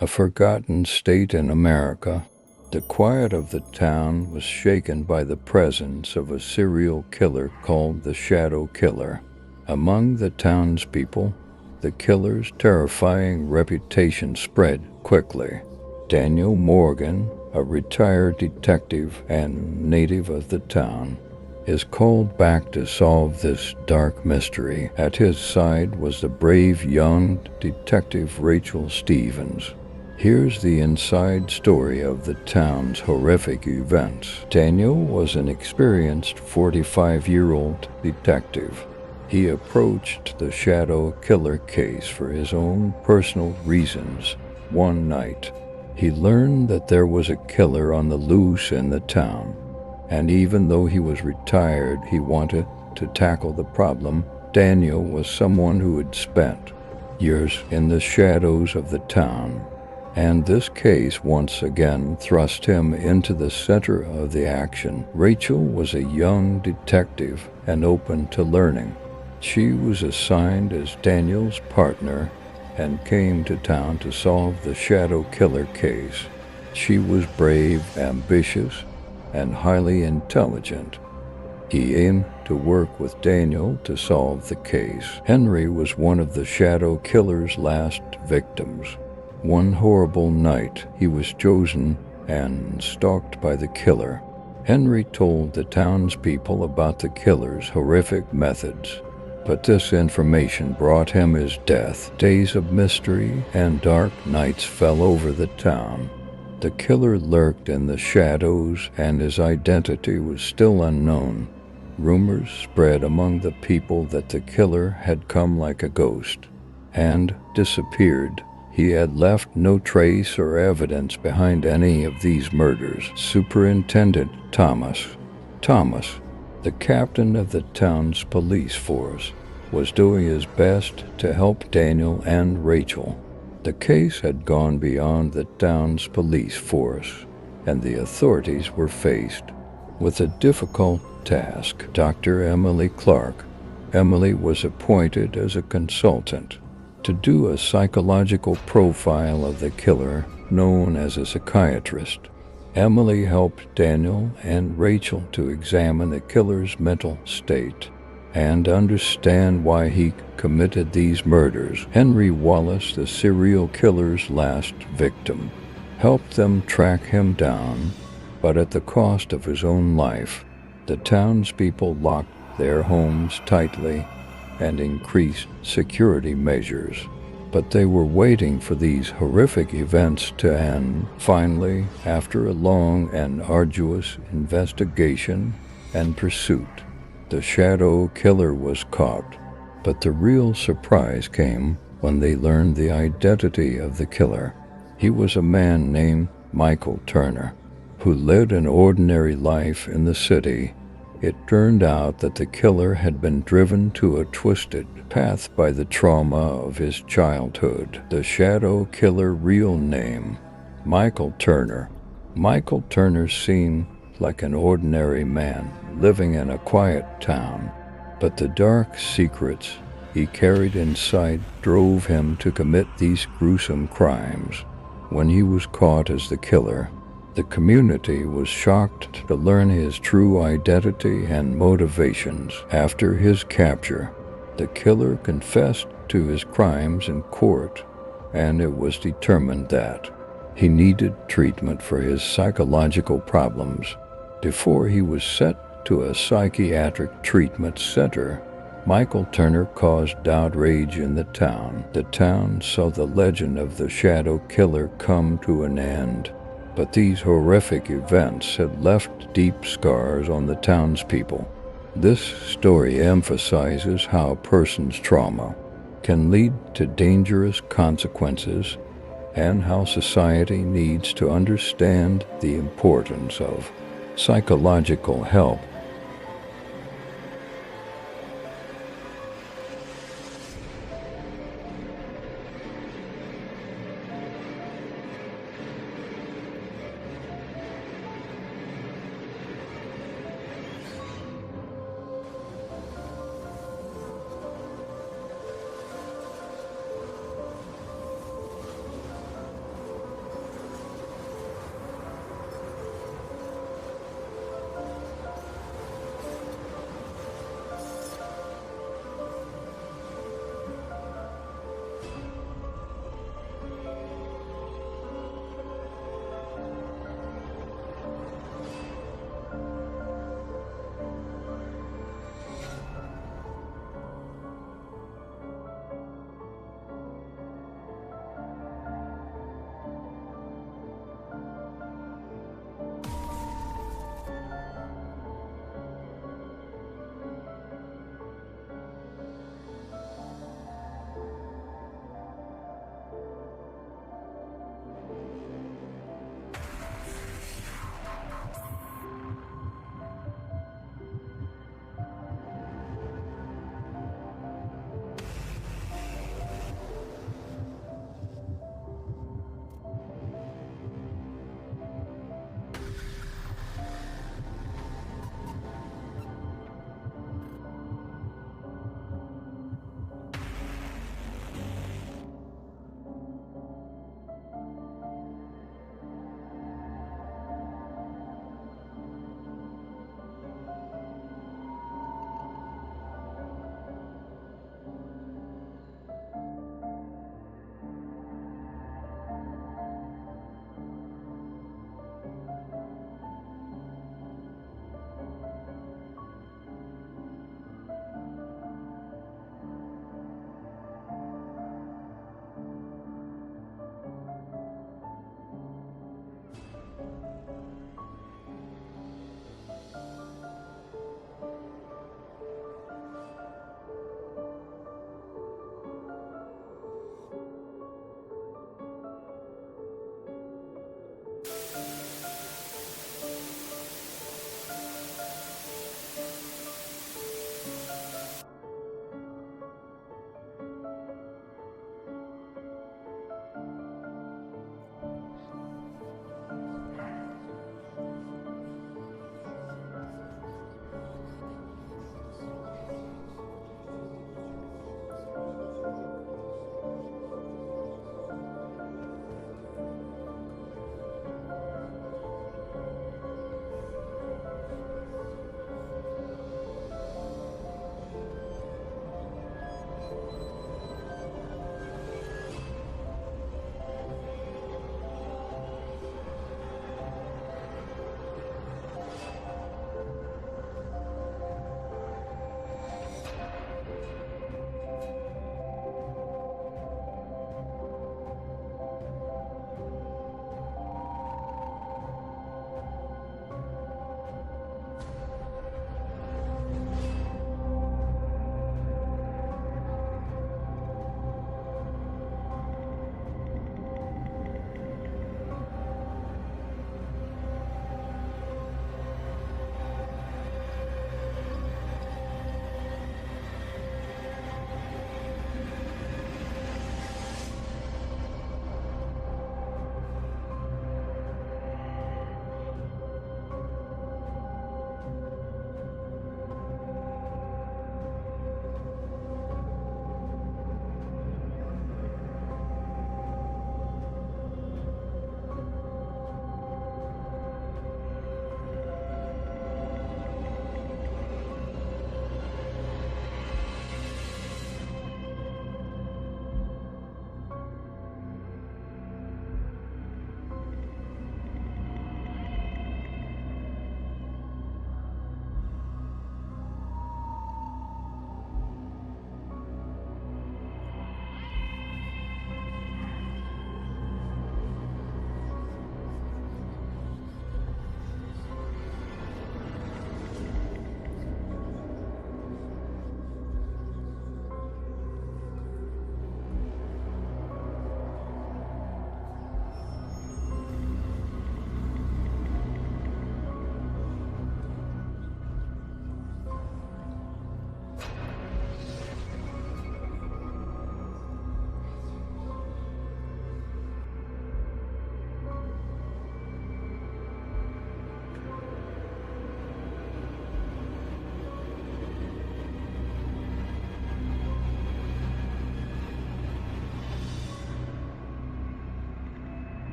A forgotten state in America, the quiet of the town was shaken by the presence of a serial killer called the Shadow Killer. Among the townspeople, the killer's terrifying reputation spread quickly. Daniel Morgan, a retired detective and native of the town, is called back to solve this dark mystery. At his side was the brave young detective Rachel Stevens. Here's the inside story of the town's horrific events. Daniel was an experienced 45-year-old detective. He approached the Shadow Killer case for his own personal reasons. One night, he learned that there was a killer on the loose in the town, and even though he was retired, he wanted to tackle the problem. Daniel was someone who had spent years in the shadows of the town, and this case once again thrust him into the center of the action. Rachel was a young detective and open to learning. She was assigned as Daniel's partner and came to town to solve the Shadow Killer case. She was brave, ambitious, and highly intelligent. He aimed to work with Daniel to solve the case. Henry was one of the Shadow Killer's last victims. One horrible night, he was chosen and stalked by the killer. Henry told the townspeople about the killer's horrific methods, but this information brought him his death. Days of mystery and dark nights fell over the town. The killer lurked in the shadows, and his identity was still unknown. Rumors spread among the people that the killer had come like a ghost and disappeared. He had left no trace or evidence behind any of these murders. Superintendent Thomas, the captain of the town's police force, was doing his best to help Daniel and Rachel. The case had gone beyond the town's police force, and the authorities were faced with a difficult task. Dr. Emily Clark. Emily was appointed as a consultant to do a psychological profile of the killer, known as a psychiatrist. Emily helped Daniel and Rachel to examine the killer's mental state and understand why he committed these murders. Henry Wallace, the serial killer's last victim, helped them track him down, but at the cost of his own life. The townspeople locked their homes tightly and increased security measures, but they were waiting for these horrific events to end. Finally, after a long and arduous investigation and pursuit, the Shadow Killer was caught. But the real surprise came when they learned the identity of the killer. He was a man named Michael Turner, who led an ordinary life in the city. It turned out that the killer had been driven to a twisted path by the trauma of his childhood. The Shadow Killer real name, Michael Turner. Michael Turner seemed like an ordinary man living in a quiet town, but the dark secrets he carried inside drove him to commit these gruesome crimes. When he was caught as the killer, the community was shocked to learn his true identity and motivations. After his capture, the killer confessed to his crimes in court, and it was determined that he needed treatment for his psychological problems. Before he was sent to a psychiatric treatment center, Michael Turner caused outrage in the town. The town saw the legend of the Shadow Killer come to an end. But these horrific events had left deep scars on the townspeople. This story emphasizes how a person's trauma can lead to dangerous consequences and how society needs to understand the importance of psychological help